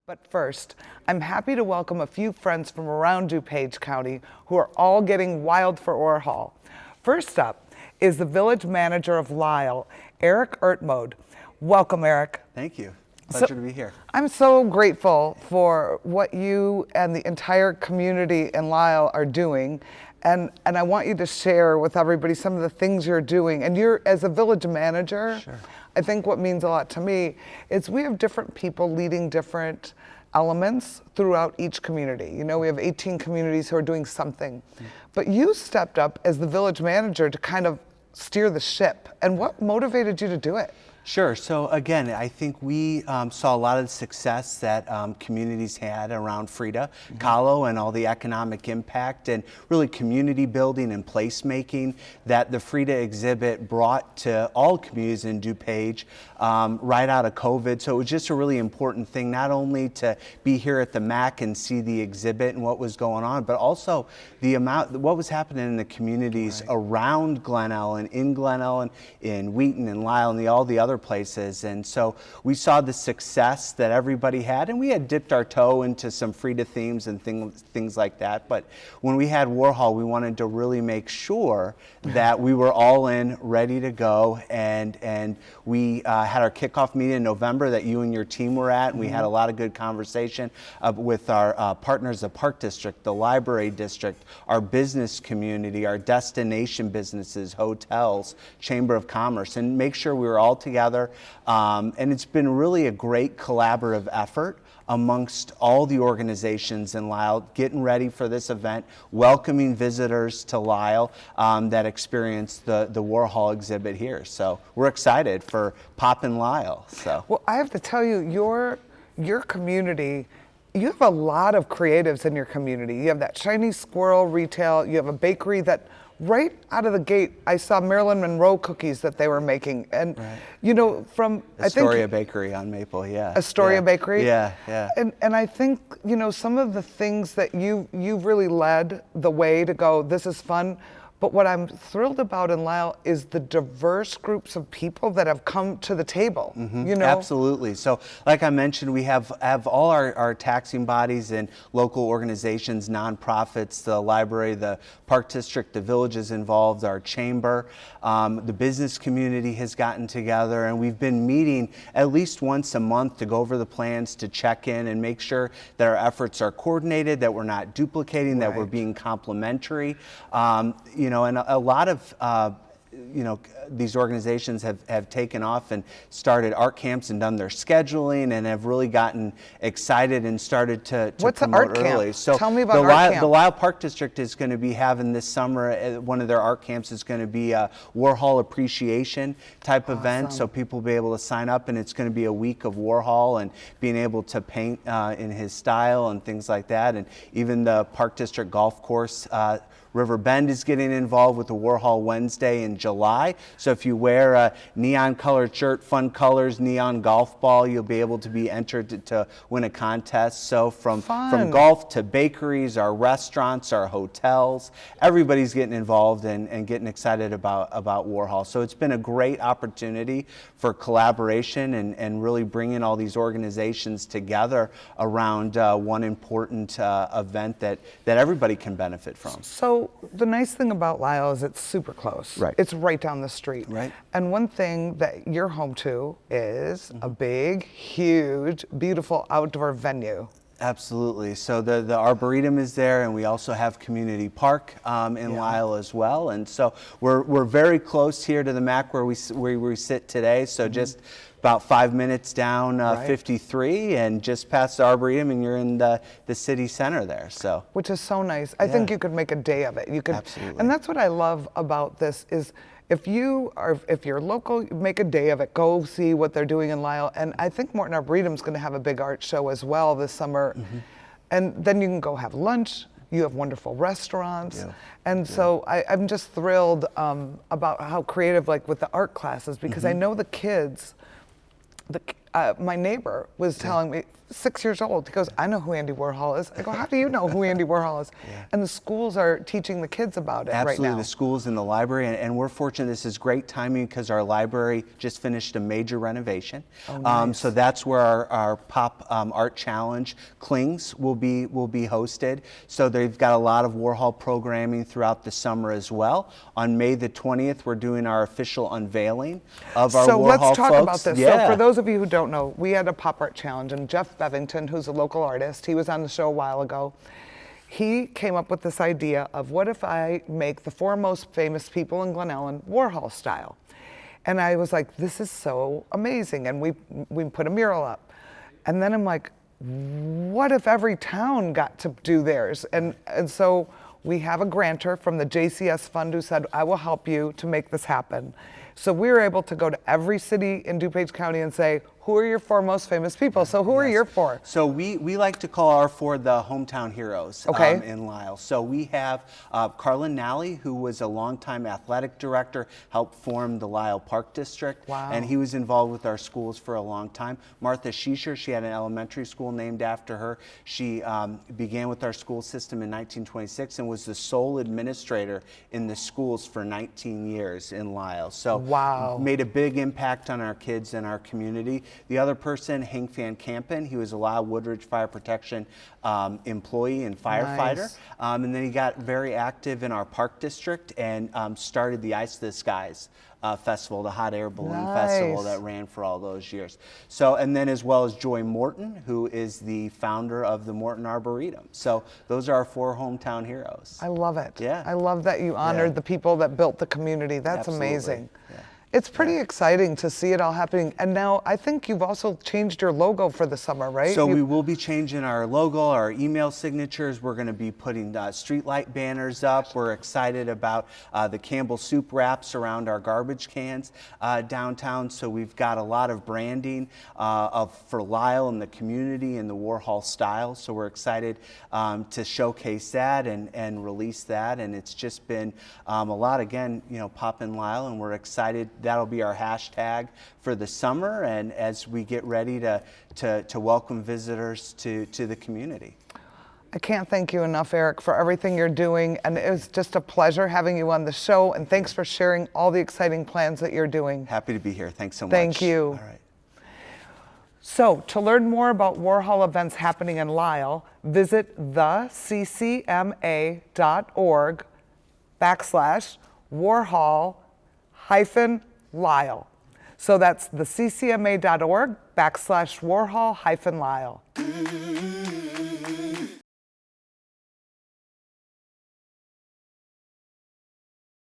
But first, I'm happy to welcome a few friends from around DuPage County who are all getting wild for Warhol. First up is the Village Manager of Lisle, Ertmoed. Welcome, Eric. Thank you. Pleasure to be here. I'm so grateful for what you and the entire community in Lisle are doing. And I want you to share with everybody some of the things you're doing. And you're, as a village manager, Sure. I think what means a lot to me is we have different people leading different elements throughout each community. You know, we have 18 communities who are doing something. But you stepped up as the village manager to kind of steer the ship. And what motivated you to do it? Sure. So again, I think we saw a lot of the success that communities had around Frida Kahlo and all the economic impact and really community building and placemaking that the Frida exhibit brought to all communities in DuPage right out of COVID. So it was just a really important thing, not only to be here at the MAC and see the exhibit and what was going on, but also the what was happening in the communities around Glen Ellen, in Glen Ellen, in Wheaton and Lisle and all the other places. And so we saw the success that everybody had, and we had dipped our toe into some Frida themes and things like that. But when we had Warhol, we wanted to really make sure that we were all in, ready to go. And we had our kickoff meeting in November that you and your team were at, and we had a lot of good conversation with our partners, the Park District, the Library District, our business community, our destination businesses, hotels, Chamber of Commerce, and make sure we were all together. And it's been really a great collaborative effort amongst all the organizations in Lisle, getting ready for this event, welcoming visitors to Lisle that experience the Warhol exhibit here. So we're excited for Poppin' Lisle. So. Well, I have to tell you, your community, you have a lot of creatives in your community. You have that Chinese squirrel retail, you have a bakery that right out of the gate, I saw Marilyn Monroe cookies that they were making. And, you know, from Astoria Bakery on Maple, yeah. Astoria Bakery? Yeah, yeah. And I think, you know, some of the things that you've really led the way to go, this is fun. But what I'm thrilled about in Lisle is the diverse groups of people that have come to the table, you know? Absolutely. So like I mentioned, we have all our taxing bodies and local organizations, nonprofits, the library, the Park District, the villages involved, our chamber, the business community has gotten together, and we've been meeting at least once a month to go over the plans, to check in and make sure that our efforts are coordinated, that we're not duplicating, that we're being complementary. You know, and a lot of you know, these organizations have taken off and started art camps and done their scheduling and have really gotten excited and started to What's promote art early. Camp? So tell me about art camp. The Lisle Park District is going to be having this summer, one of their art camps is going to be a Warhol appreciation type event. So people will be able to sign up, and it's going to be a week of Warhol and being able to paint in his style and things like that. And even the Park District Golf Course, River Bend is getting involved with the Warhol Wednesday in July. So if you wear a neon colored shirt, fun colors, neon golf ball, you'll be able to be entered to win a contest. So from golf to bakeries, our restaurants, our hotels, everybody's getting involved and getting excited about Warhol. So it's been a great opportunity for collaboration and really bringing all these organizations together around one important event that everybody can benefit from. So the nice thing about Lisle is it's super close. Right. It's right down the street. Right. And one thing that you're home to is a big, huge, beautiful outdoor venue. Absolutely. So the Arboretum is there, and we also have Community Park in Lisle as well. And so we're very close here to the MAC where we sit today. So just about 5 minutes down 53 and just past the Arboretum, and you're in the city center there. So which is so nice. I think you could make a day of it. You could, absolutely. And that's what I love about this is if you're local, make a day of it. Go see what they're doing in Lisle. And I think Morton Arboretum's going to have a big art show as well this summer. And then you can go have lunch. You have wonderful restaurants. And so I'm just thrilled about how creative, like with the art classes, because I know the kids, my neighbor was telling me, 6 years old. He goes, I know who Andy Warhol is. I go, how do you know who Andy Warhol is? And the schools are teaching the kids about it right now. Absolutely, the schools and the library, and we're fortunate. This is great timing because our library just finished a major renovation. Oh, nice. So that's where our Pop Art Challenge Clings will be hosted. So they've got a lot of Warhol programming throughout the summer as well. On May the 20th, we're doing our official unveiling of our Warhol folks. So let's talk about this. Yeah. So for those of you who don't know, we had a Pop Art Challenge, and Jeff Bevington, who's a local artist, he was on the show a while ago. He came up with this idea of, what if I make the 4 most famous people in Glen Ellen Warhol style? And I was like, this is so amazing. And we put a mural up. And then I'm like, what if every town got to do theirs? And so we have a grantor from the JCS fund who said, I will help you to make this happen. So we were able to go to every city in DuPage County and say, who are your 4 most famous people? So who are your 4? So we like to call our 4 the hometown heroes in Lisle. So we have Carlin Nally, who was a longtime athletic director, helped form the Lisle Park District. Wow. And he was involved with our schools for a long time. Martha Schiescher, she had an elementary school named after her. She began with our school system in 1926 and was the sole administrator in the schools for 19 years in Lisle. So wow. Made a big impact on our kids and our community. The other person, Hank Van Kampen, he was a Lisle Woodridge Fire Protection employee and firefighter. Nice. And then he got very active in our park district and started the Ice to the Skies festival, the hot air balloon festival that ran for all those years. So, and then as well as Joy Morton, who is the founder of the Morton Arboretum. So those are our 4 hometown heroes. I love it. Yeah. I love that you honored the people that built the community. That's Absolutely. amazing. Yeah. It's pretty exciting to see it all happening. And now I think you've also changed your logo for the summer, right? So we will be changing our logo, our email signatures. We're going to be putting street light banners up. We're excited about the Campbell soup wraps around our garbage cans downtown. So we've got a lot of branding for Lisle and the community and the Warhol style. So we're excited to showcase that and release that. And it's just been a lot, again, Pop in Lisle, and we're excited. That'll be our hashtag for the summer, and as we get ready to welcome visitors to the community. I can't thank you enough, Eric, for everything you're doing, and it was just a pleasure having you on the show, and thanks for sharing all the exciting plans that you're doing. Happy to be here. Thanks so much. Thank you. All right. So, to learn more about Warhol events happening in Lisle, visit theccma.org/Warhol-Lisle. So that's theccma.org/Warhol-Lisle.